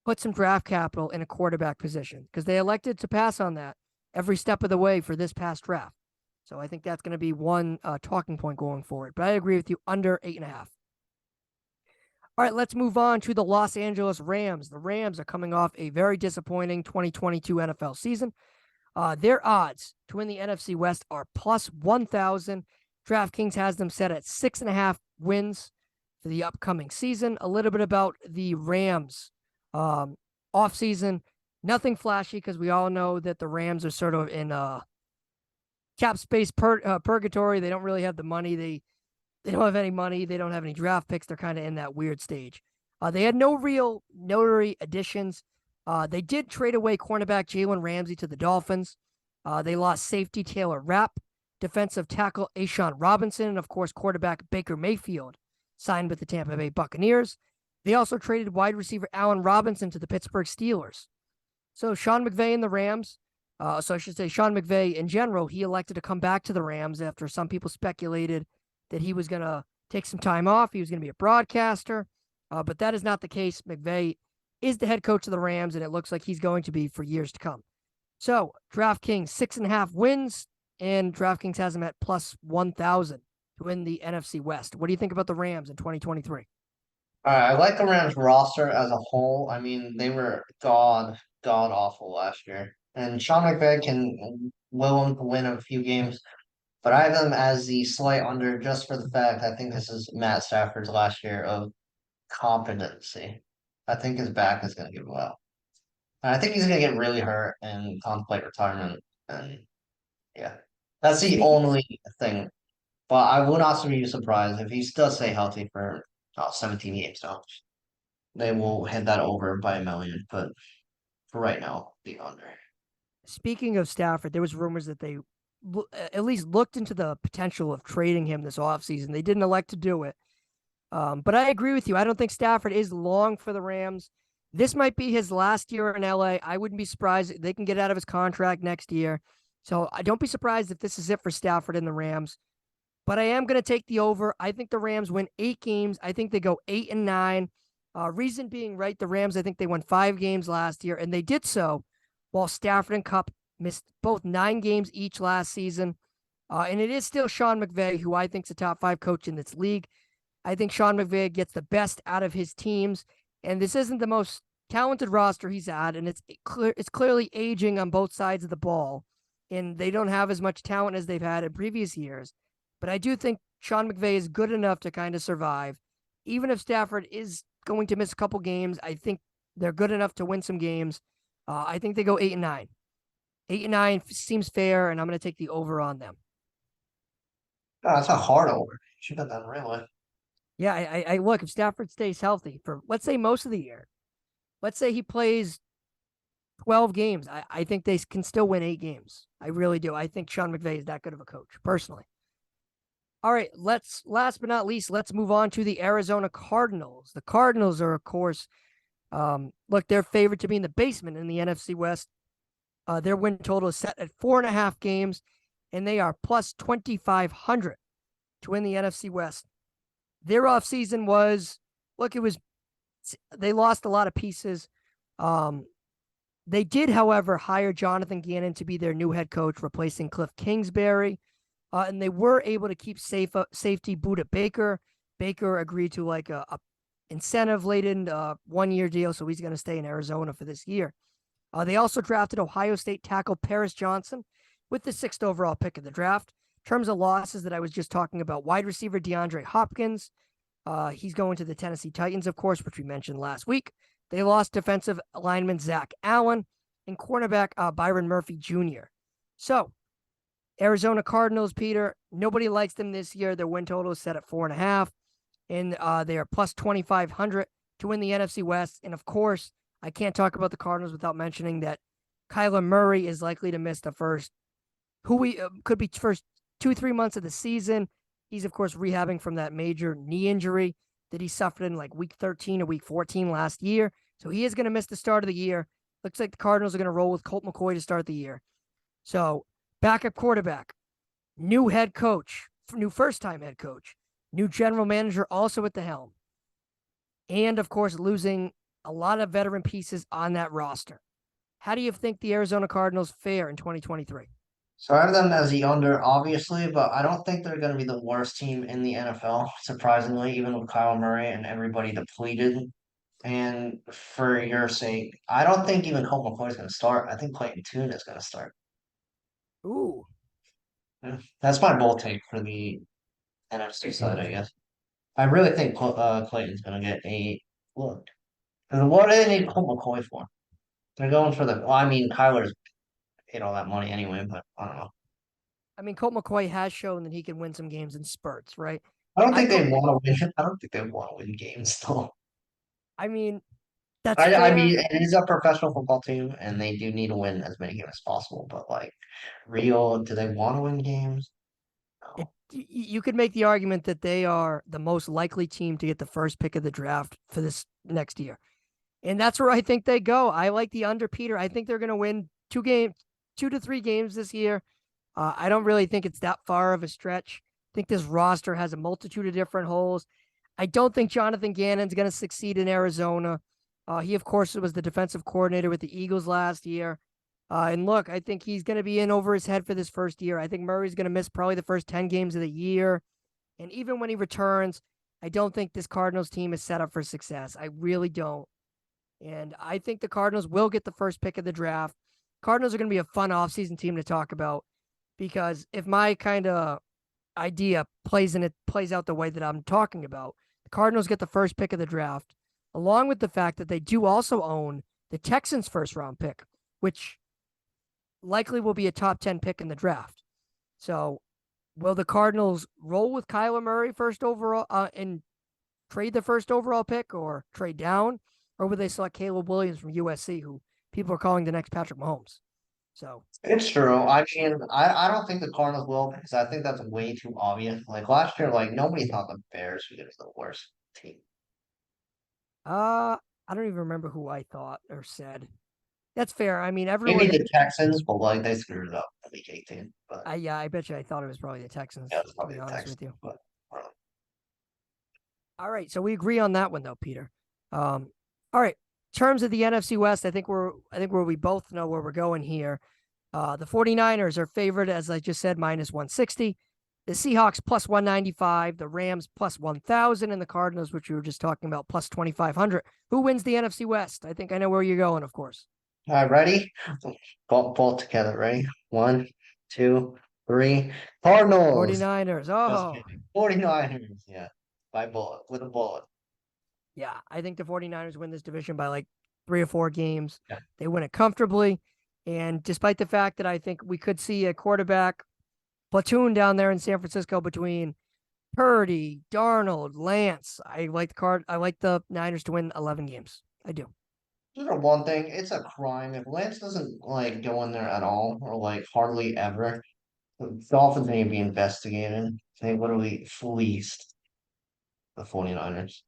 put some draft capital in a quarterback position? Because they elected to pass on that every step of the way for this past draft. So I think that's going to be one talking point going forward. But I agree with you, under 8.5. All right, let's move on to the Los Angeles Rams. The Rams are coming off a very disappointing 2022 NFL season. Their odds to win the NFC West are plus 1,000. DraftKings has them set at 6.5 wins for the upcoming season. A little bit about the Rams offseason. Nothing flashy, because we all know that the Rams are sort of in cap space purgatory. They don't really have the money. They don't have any money. They don't have any draft picks. They're kind of in that weird stage. They had no real notary additions. They did trade away cornerback Jaylen Ramsey to the Dolphins. They lost safety Taylor Rapp, defensive tackle Ashawn Robinson, and of course quarterback Baker Mayfield signed with the Tampa Bay Buccaneers. They also traded wide receiver Allen Robinson to the Pittsburgh Steelers. So Sean McVay and the Rams, so I should say Sean McVay in general, he elected to come back to the Rams after some people speculated that he was going to take some time off. He was going to be a broadcaster, but that is not the case. McVay is the head coach of the Rams, and it looks like he's going to be for years to come. So DraftKings 6.5 wins, and DraftKings has them at plus 1,000 to win the NFC West. What do you think about the Rams in 2023? I like the Rams roster as a whole. I mean, they were god awful last year. And Sean McVay can will them to win a few games, but I have them as the slight under just for the fact I think this is Matt Stafford's last year of competency. I think his back is going to give out. And I think he's going to get really hurt and contemplate retirement. And yeah, that's the only thing. But I would also be surprised if he does stay healthy for 17 games. So they will hit that over by a million. But for right now, the under. Speaking of Stafford, there was rumors that they at least looked into the potential of trading him this offseason. They didn't elect to do it. But I agree with you. I don't think Stafford is long for the Rams. This might be his last year in LA. I wouldn't be surprised if they can get out of his contract next year. So I don't be surprised if this is it for Stafford and the Rams. But I am going to take the over. I think the Rams win 8 games. I think they go 8-9. Reason being, right, the Rams, I think they won 5 games last year, and they did so while Stafford and Kupp missed both 9 games each last season. And it is still Sean McVay, who I think is a top 5 coach in this league. I think Sean McVay gets the best out of his teams, and this isn't the most talented roster he's had, and it's clearly aging on both sides of the ball, and they don't have as much talent as they've had in previous years. But I do think Sean McVay is good enough to kind of survive. Even if Stafford is going to miss a couple games, I think they're good enough to win some games. I think they go 8-9. 8-9 seems fair, and I'm going to take the over on them. Oh, that's a hard over. Should have done really. Yeah, I look, if Stafford stays healthy for, let's say, most of the year, let's say he plays 12 games, I think they can still win 8 games. I really do. I think Sean McVay is that good of a coach, personally. All right, last but not least, let's move on to the Arizona Cardinals. The Cardinals are, of course, look, they're favored to be in the basement in the NFC West. Their win total is set at 4.5 games, and they are plus 2,500 to win the NFC West. Their offseason was, look, they lost a lot of pieces. They did, however, hire Jonathan Gannon to be their new head coach, replacing Cliff Kingsbury. And they were able to keep safety Budda Baker. Baker agreed to like a incentive-laden 1-year deal, so he's going to stay in Arizona for this year. They also drafted Ohio State tackle Paris Johnson with the 6th overall pick of the draft. In terms of losses that I was just talking about, wide receiver DeAndre Hopkins. He's going to the Tennessee Titans, of course, which we mentioned last week. They lost defensive lineman Zach Allen and cornerback Byron Murphy Jr. So, Arizona Cardinals, Peter, nobody likes them this year. Their win total is set at 4.5, and they are plus 2,500 to win the NFC West. And of course, I can't talk about the Cardinals without mentioning that Kyler Murray is likely to miss the first 2-3 months of the season. He's, of course, rehabbing from that major knee injury that he suffered in like week 13 or week 14 last year. So he is going to miss the start of the year. Looks like the Cardinals are going to roll with Colt McCoy to start the year. So backup quarterback, new head coach, new first-time head coach, new general manager also at the helm. And, of course, losing a lot of veteran pieces on that roster. How do you think the Arizona Cardinals fare in 2023? So I have them as the under, obviously, but I don't think they're going to be the worst team in the NFL, surprisingly, even with Kyle Murray and everybody depleted. And for your sake, I don't think even Colt McCoy is going to start. I think Clayton Tune is going to start. Ooh. Yeah, that's my bold take for the NFC side, I guess. I really think Clayton's going to get a look. Because what do they need Colt McCoy for? They're going for well, I mean, Kyler's paid all that money anyway, but I don't know. I mean, Colt McCoy has shown that he can win some games in spurts, right? I don't think they want to win. I don't think they want to win games, though. I mean, that's I fair. mean, it is a professional football team, and they do need to win as many games as possible. But like, do they want to win games? No. You could make the argument that they are the most likely team to get the first pick of the draft for this next year. And that's where I think they go. I like the under, Peter. I think they're going to win 2 to 3 games this year. I don't really think it's that far of a stretch. I think this roster has a multitude of different holes. I don't think Jonathan Gannon's going to succeed in Arizona. He, of course, was the defensive coordinator with the Eagles last year. And look, I think he's going to be in over his head for this first year. I think Murray's going to miss probably the first 10 games of the year. And even when he returns, I don't think this Cardinals team is set up for success. I really don't. And I think the Cardinals will get the first pick of the draft. Cardinals are going to be a fun offseason team to talk about because if my kind of idea plays out the way that I'm talking about, the Cardinals get the first pick of the draft, along with the fact that they do also own the Texans' first round pick, which likely will be a top 10 pick in the draft. So will the Cardinals roll with Kyler Murray first overall and trade the first overall pick or trade down? Or will they select Caleb Williams from USC, who people are calling the next Patrick Mahomes? So It's true. I mean, I don't think the Cardinals will because I think that's way too obvious. Like last year, like nobody thought the Bears were the worst team. I don't even remember who I thought or said. That's fair. I mean, everyone. Maybe the Texans, but like they screwed it up in week 18. But yeah, I bet you I thought it was probably the Texans. yeah, it's To be probably the honest Texans. with you. But All right, so we agree on that one though, Peter. All right. In terms of the NFC West, I think we both know where we're going here. The 49ers are favored, as I just said, minus 160. The Seahawks plus 195, the Rams plus 1,000, and the Cardinals, which we were just talking about, plus 2,500. Who wins the NFC West? I think I know where you're going, of course. all right, ready? Both together. Ready? 1, 2, 3. Cardinals. 49ers. Just Oh, kidding. 49ers. Yeah, with a bullet. yeah. I think the 49ers win this division by like 3 or 4 games. Yeah. They win it comfortably. And despite the fact that I think we could see a quarterback platoon down there in San Francisco between Purdy, Darnold, Lance, I like the Niners to win 11 games. I do. Just for one thing, it's a crime if Lance doesn't like go in there at all or like hardly ever. The Dolphins need to be investigated. They literally fleeced the 49ers.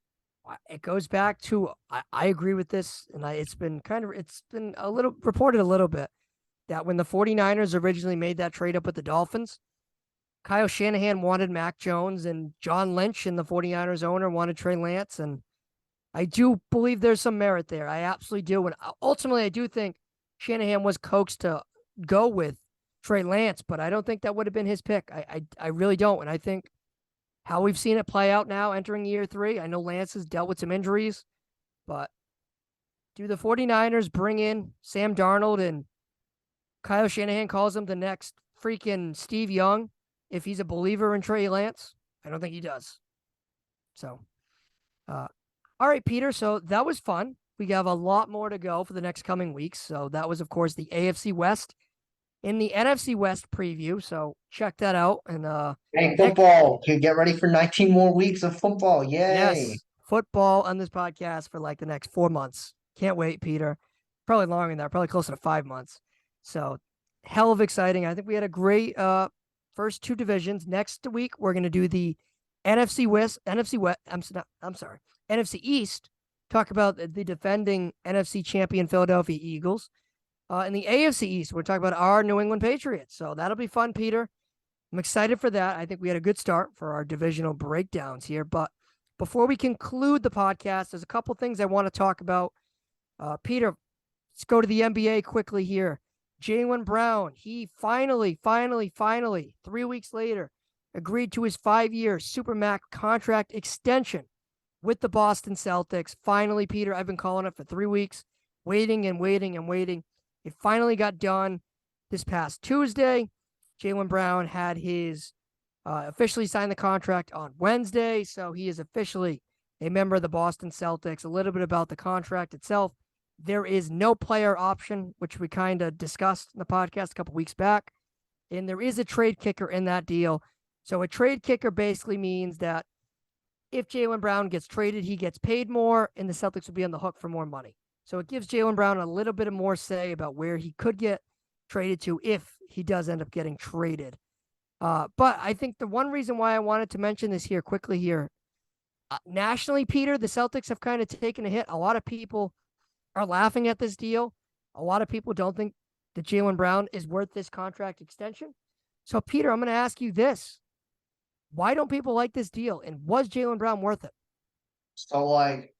It goes back to I agree with this, and it's been a little reported a little bit that when the 49ers originally made that trade up with the Dolphins, Kyle Shanahan wanted Mac Jones and John Lynch and the 49ers owner wanted Trey Lance, and I do believe there's some merit there. I absolutely do. And ultimately, I do think Shanahan was coaxed to go with Trey Lance, but I don't think that would have been his pick. I really don't. And I think how we've seen it play out now entering year 3, I know Lance has dealt with some injuries, but do the 49ers bring in Sam Darnold and Kyle Shanahan calls him the next freaking Steve Young if he's a believer in Trey Lance? I don't think he does. So, all right, Peter. So that was fun. We have a lot more to go for the next coming weeks. So that was, of course, the AFC West in the NFC West preview. So check that out. And Hey, football. Okay, get ready for 19 more weeks of football. Yay. yes, football on this podcast for like the next 4 months. Can't wait, Peter. Probably longer than that, probably closer to 5 months. So hell of exciting. I think we had a great first 2 divisions. Next week we're gonna do the NFC West, I'm sorry, NFC East. Talk about the defending NFC champion Philadelphia Eagles. In the AFC East, we're talking about our New England Patriots. So that'll be fun, Peter. I'm excited for that. I think we had a good start for our divisional breakdowns here. But before we conclude the podcast, there's a couple things I want to talk about. Peter, let's go to the NBA quickly here. Jaylen Brown, he finally, 3 weeks later, agreed to his 5-year Supermax contract extension with the Boston Celtics. Finally, Peter, I've been calling it for 3 weeks, waiting and waiting and waiting. It finally got done this past Tuesday. Jaylen Brown had his officially signed the contract on Wednesday, so he is officially a member of the Boston Celtics. A little bit about the contract itself. There is no player option, which we kind of discussed in the podcast a couple weeks back, and there is a trade kicker in that deal. So a trade kicker basically means that if Jaylen Brown gets traded, he gets paid more, and the Celtics will be on the hook for more money. So it gives Jaylen Brown a little bit of more say about where he could get traded to if he does end up getting traded. But I think the one reason why I wanted to mention this here quickly here, nationally, Peter, the Celtics have kind of taken a hit. A lot of people are laughing at this deal. A lot of people don't think that Jaylen Brown is worth this contract extension. So, Peter, I'm going to ask you this. Why don't people like this deal? And was Jaylen Brown worth it? So, like,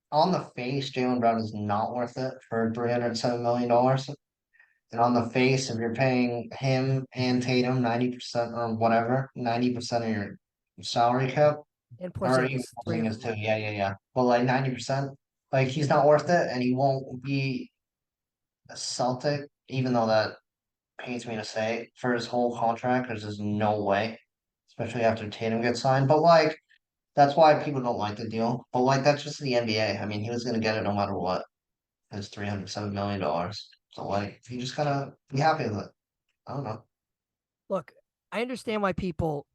on the face, Jaylen Brown is not worth it for $307 million. And on the face, if you're paying him and Tatum 90% or whatever, 90% of your salary cap, And or even Porzingis, 3 of Porzingis them. too. Yeah, yeah, yeah. But like 90%, like he's not worth it, and he won't be a Celtic, even though that pains me to say for his whole contract. There's just no way, especially after Tatum gets signed. But like that's why people don't like the deal. But like that's just the NBA. I mean, he was gonna get it no matter what. His $307 million. So like, you just gotta be happy with it. I don't know. Look, I understand why people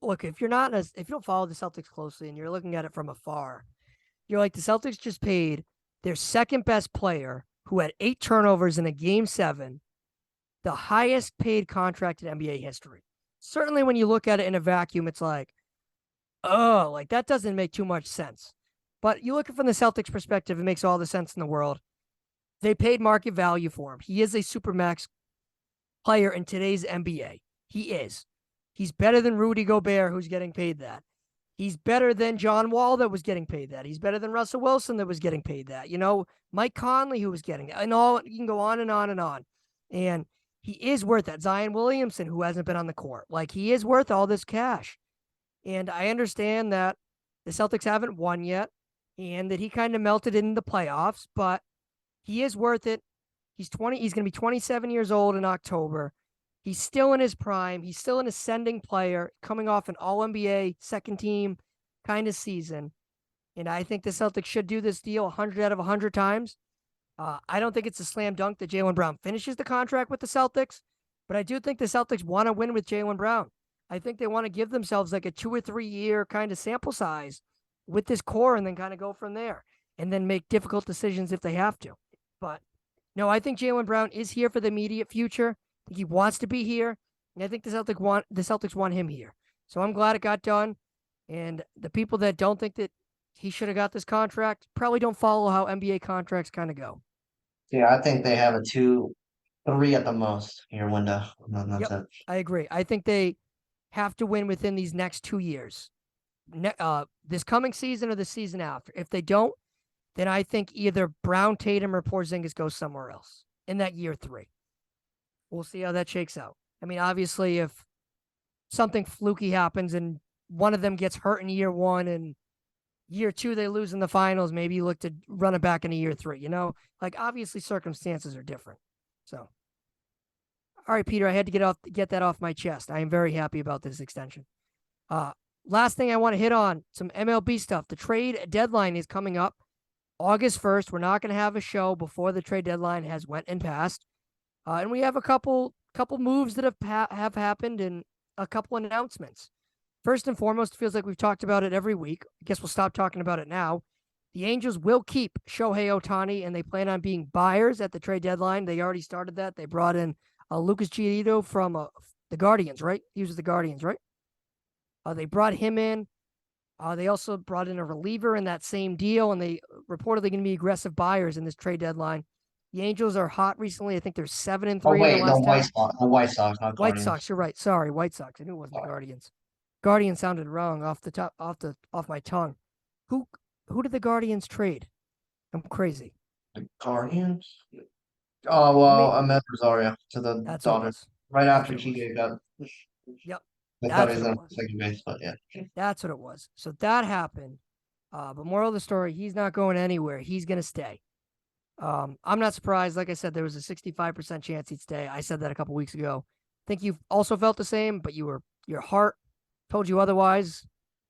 look, if you're not as if you don't follow the Celtics closely and you're looking at it from afar, you're like the Celtics just paid their second best player who had 8 turnovers in a game 7, the highest paid contract in NBA history. Certainly when you look at it in a vacuum, it's like, oh, like that doesn't make too much sense. But you look at it from the Celtics perspective, it makes all the sense in the world. They paid market value for him. He is a supermax player in today's NBA. He is. He's better than Rudy Gobert, who's getting paid that. He's better than John Wall, that was getting paid that. He's better than Russell Wilson, that was getting paid that. You know, Mike Conley, who was getting it. And all you can go on and on and on. And he is worth that. Zion Williamson, who hasn't been on the court. Like, he is worth all this cash. And I understand that the Celtics haven't won yet and that he kind of melted in the playoffs, but he is worth it. He's going to be 27 years old in October. He's still in his prime. He's still an ascending player coming off an All-NBA second team kind of season. And I think the Celtics should do this deal 100 out of 100 times. I don't think it's a slam dunk that Jaylen Brown finishes the contract with the Celtics, but I do think the Celtics want to win with Jaylen Brown. I think they want to give themselves like a 2 or 3 year kind of sample size with this core and then kind of go from there and then make difficult decisions if they have to. But no, I think Jaylen Brown is here for the immediate future. I think he wants to be here, and I think the Celtics want him here. So I'm glad it got done. And the people that don't think that he should have got this contract probably don't follow how NBA contracts kind of go. Yeah, I think they have a 2, 3 at the most year window. And then that's Yep, it. I agree. I think they have to win within these next 2 years. this coming season or the season after. If they don't, then I think either Brown, Tatum, or Porzingis goes somewhere else in that year 3. We'll see how that shakes out. I mean, obviously, if something fluky happens and one of them gets hurt in year 1 and year 2 they lose in the finals, maybe you look to run it back into year 3. Like obviously circumstances are different. So, all right, Peter, I had to get that off my chest. I am very happy about this extension. Last thing I want to hit on, some MLB stuff. The trade deadline is coming up August 1st. We're not going to have a show before the trade deadline has went and passed. And we have a couple moves that have happened and a couple announcements. First and foremost, it feels like we've talked about it every week. I guess we'll stop talking about it now. The Angels will keep Shohei Ohtani, and they plan on being buyers at the trade deadline. They already started that. They brought in Lucas Giolito from the Guardians, right? He was the Guardians, right? They brought him in. They also brought in a reliever in that same deal, and they reportedly going to be aggressive buyers in this trade deadline. The Angels are hot recently. I think they're 7-3. Oh wait, in the last 10. White Sox, not White Guardians. Sox. You're right. Sorry, White Sox. I knew it wasn't the Guardians. Guardian sounded wrong off my tongue. Who did the Guardians trade? I'm crazy. The Guardians? Oh well, Ahmed Rosario to the Dodgers right after TJ got. Yep. I thought he was on second base, but yeah. That's what it was. So that happened. But moral of the story, he's not going anywhere. He's going to stay. I'm not surprised. Like I said, there was a 65% chance he'd stay. I said that a couple weeks ago. I think you've also felt the same, but your heart told you otherwise.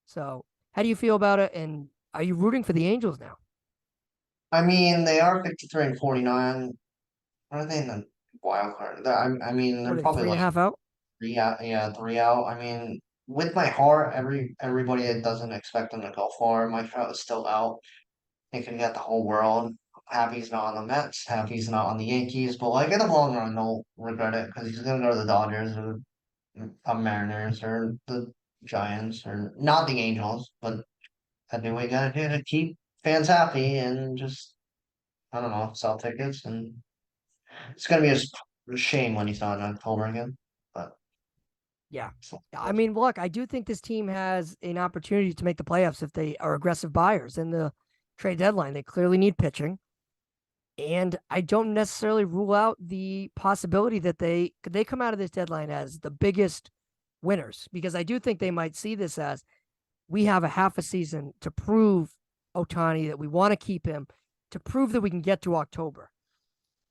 So how do you feel about it? And are you rooting for the Angels now? I mean, they are 53-49. Are they in the wild card? I mean, they're probably 3.5 out. 3 out. Yeah, 3 out. I mean, with my heart, everybody that doesn't expect them to go far, my heart is still out. They could get the whole world. Happy he's not on the Mets. Happy he's not on the Yankees. But like in the long run, they'll regret it because he's gonna go to the Dodgers or the Mariners or the Giants or not the Angels. But I do what we gotta do to keep fans happy and just I don't know, sell tickets and it's gonna be a shame when he's not in October again. But yeah, I mean, look, I do think this team has an opportunity to make the playoffs if they are aggressive buyers in the trade deadline. They clearly need pitching. And I don't necessarily rule out the possibility that they come out of this deadline as the biggest winners, because I do think they might see this as we have a half a season to prove Ohtani that we want to keep him, to prove that we can get to October.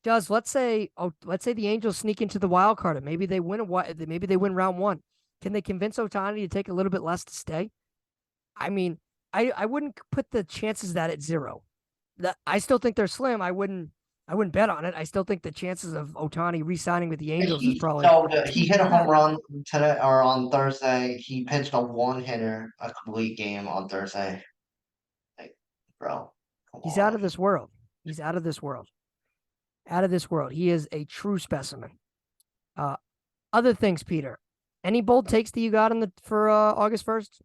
Let's say the Angels sneak into the wild card and maybe they win round 1. Can they convince Ohtani to take a little bit less to stay? I mean, I wouldn't put the chances of that at 0. I still think they're slim. I wouldn't bet on it. I still think the chances of Ohtani re-signing with the Angels is probably. He hit a home run today or on Thursday. He pitched a one-hitter a complete game on Thursday. Like, bro, he's out of this world. He's out of this world. Out of this world. He is a true specimen. Other things, Peter. Any bold takes that you got for August 1st?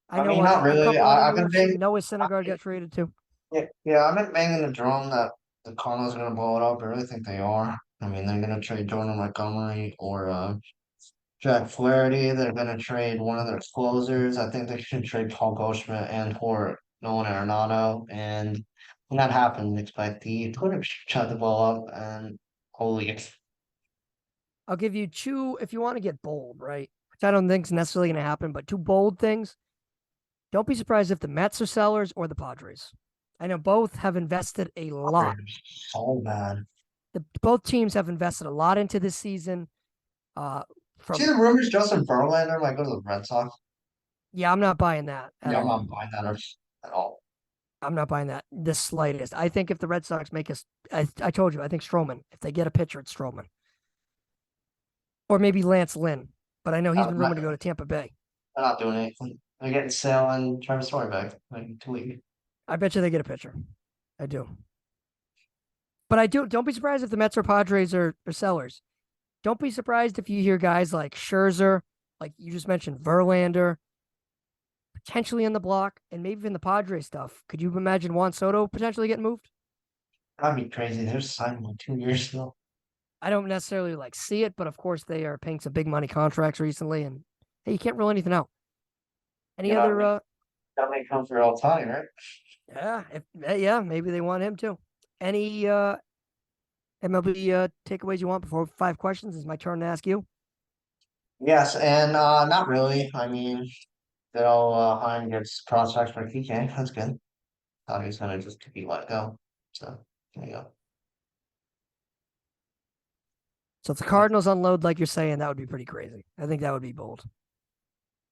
I mean, not really. I've been big. Noah Syndergaard got traded too. Yeah, I've been banging the drum that the Cardinals are gonna blow it up. I really think they are. I mean, they're gonna trade Jordan Montgomery or Jack Flaherty. They're gonna trade one of their closers. I think they should trade Paul Goldschmidt and or Nolan Arenado. And when that happens, expect the Twitter chat to blow up and holy. I'll give you 2 if you want to get bold, right? Which I don't think is necessarily going to happen, but 2 bold things. Don't be surprised if the Mets are sellers or the Padres. I know both have invested a lot. So bad. Both teams have invested a lot into this season. See the rumors Justin Verlander might go to the Red Sox? Yeah, I'm not buying that at all. I'm not buying that at all. I'm not buying that the slightest. I think if the Red Sox make us, I told you, I think Stroman. If they get a pitcher, it's Stroman. Or maybe Lance Lynn. But I know he's been rumored to go to Tampa Bay. They're not doing anything. They're getting Sale and Travis Story back like 2 weeks. I bet you they get a pitcher. I do. But don't be surprised if the Mets or Padres are sellers. Don't be surprised if you hear guys like Scherzer, like you just mentioned, Verlander, potentially in the block, and maybe even the Padres stuff. Could you imagine Juan Soto potentially getting moved? That'd be crazy. They're signing like 2 years ago. I don't necessarily see it, but of course they are paying some big money contracts recently, and hey, you can't rule anything out. Any Yeah, other? that may come for all time, right? Yeah, maybe they want him too. Any MLB takeaways you want before 5 questions? It's my turn to ask you. Yes, and not really. I mean, Heim gets prospects for PK. That's good. Thought he was gonna just be let go. So there you go. So if the Cardinals unload like you're saying, that would be pretty crazy. I think that would be bold.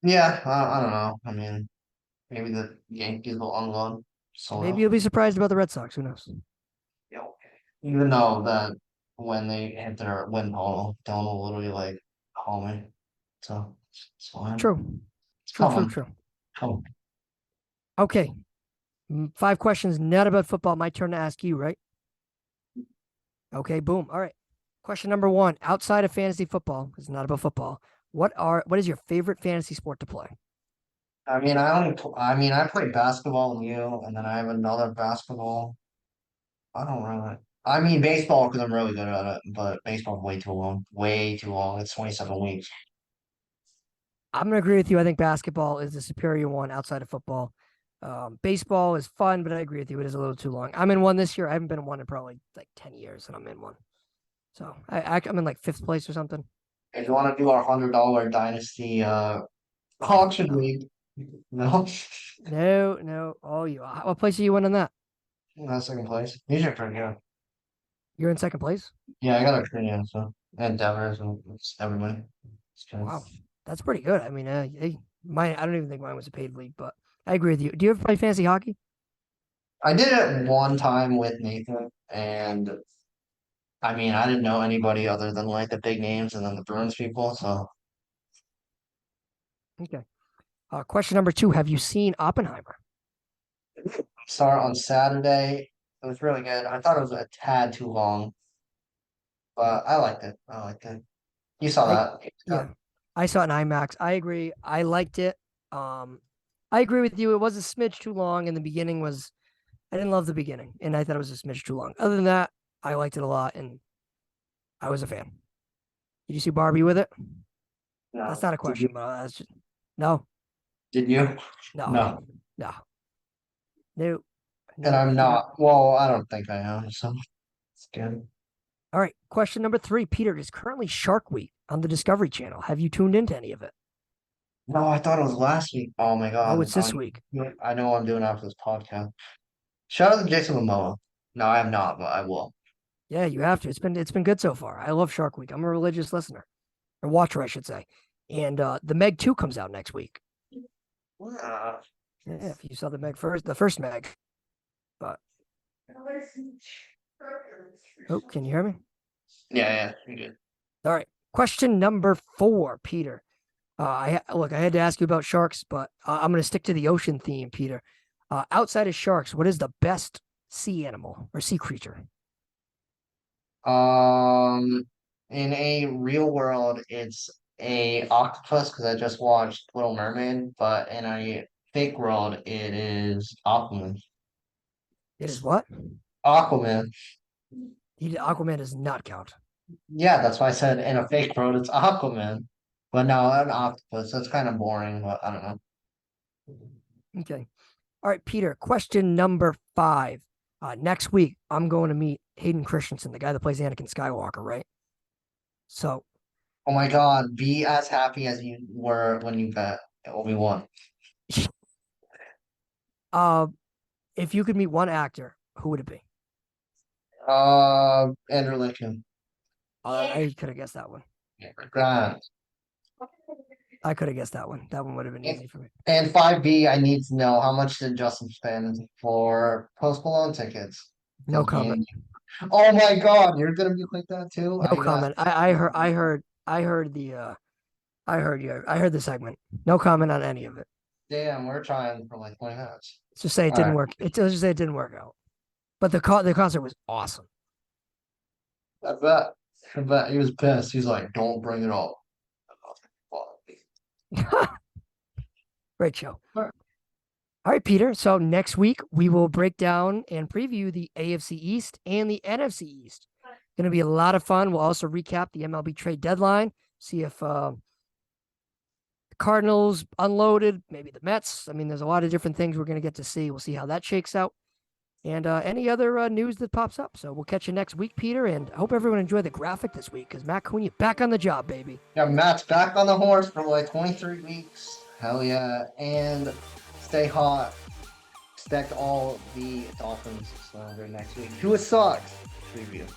Yeah, I don't know. I mean, maybe the Yankees will unload. So Maybe you'll be surprised about the Red Sox. Who knows? yeah, okay. Even though that when they hit their win total, Dylan will literally like call me. So it's fine. True. It's True, true, coming. true. Coming. Okay. 5 questions, not about football. My turn to ask you, right? Okay, boom. All right. Question number 1. Outside of fantasy football, it's not about football. What is your favorite fantasy sport to play? I play basketball with you, and then I have another basketball. I don't really. I mean baseball because I'm really good at it, but baseball's way too long. Way too long. It's 27 weeks. I'm gonna agree with you. I think basketball is the superior one outside of football. Baseball is fun, but I agree with you. It is a little too long. I'm in one this year. I haven't been in one in probably like 10 years, and I'm in one. So I'm in like 5th place or something. If you want to do our $100 dynasty Oh auction no, league, no, no. Oh, what place are you in on that? second place. These are pretty good. You're in 2nd place. Yeah, I got a trivia, so and Devers and everybody. It's good. Wow, that's pretty good. I mean, hey, mine. I don't even think mine was a paid league, but I agree with you. Do you ever play fantasy hockey? I did it one time with Nathan, and I mean, I didn't know anybody other than like the big names and then the Bruins people. So Okay. Question number 2. Have you seen Oppenheimer? saw it on Saturday. It was really good. I thought it was a tad too long, but I liked it. I liked it. You saw I that? Yeah, I saw it in IMAX. I agree. I liked it. I agree with you. It was a smidge too long, and the beginning was. I didn't love the beginning, and I thought it was a smidge too long. Other than that, I liked it a lot, and I was a fan. Did you see Barbie with it? That's No. not a Did you? question, but that's just no, Did you? no, No. no, no, And no. I'm not. Well, I don't think I am. So it's good. All right. Question number 3. Peter, is currently Shark Week on the Discovery Channel. Have you tuned into any of it? No, I thought it was last week. Oh my No, God. it's this week. I know what I'm doing after this podcast. Shout out to Jason Momoa. No, I am not, but I will. Yeah, you have to. It's been good so far. I love Shark Week. I'm a religious listener or watcher, I should say. And the Meg 2 comes out next week. Uh, Yeah, if you saw the first Meg. But oh, can you hear me? yeah, you're good. All right. Question number 4, Peter. I had to ask you about sharks, but I'm going to stick to the ocean theme, Peter. Outside of sharks, what is the best sea animal or sea creature? Um, in a real world, it's a octopus because I just watched Little Mermaid, but in a fake world, it is Aquaman. It is what? Aquaman. Aquaman does not count. Yeah, that's why I said in a fake world, it's Aquaman. But no, an octopus. That's kind of boring, but I don't know. Okay. All right, Peter. Question number 5. Next week, I'm going to meet Hayden Christensen, the guy that plays Anakin Skywalker, right? So, Oh my God, be as happy as you were when you bet Obi-Wan. uh, if you could meet one actor, who would it be? Andrew Lincoln. I could have guessed that one. Grant. I could have guessed that one. That one would have been easy for me. And 5B, I need to know how much did Justin spend for Post Malone tickets? No comment. Oh my God, you're gonna be like that too? No comment. I heard the segment. No comment on any of it. Damn, we're trying for like 20 minutes. Let's just say it didn't work. Let's just say it didn't work out. But the concert was awesome. I bet. I bet he was pissed. He's like, don't bring it up. Great show. All right. All right, Peter. So next week we will break down and preview the AFC East and the NFC East. Going to be a lot of fun. We'll also recap the MLB trade deadline, see if the Cardinals unloaded, maybe the Mets. I mean, there's a lot of different things we're going to get to see. We'll see how that shakes out. And any other news that pops up. So we'll catch you next week, Peter. And I hope everyone enjoyed the graphic this week because Matt Cunha back on the job, baby. Yeah, Matt's back on the horse for like 23 weeks. Hell yeah. And stay hot. Expect all the Dolphins slander next week. To a Sox preview.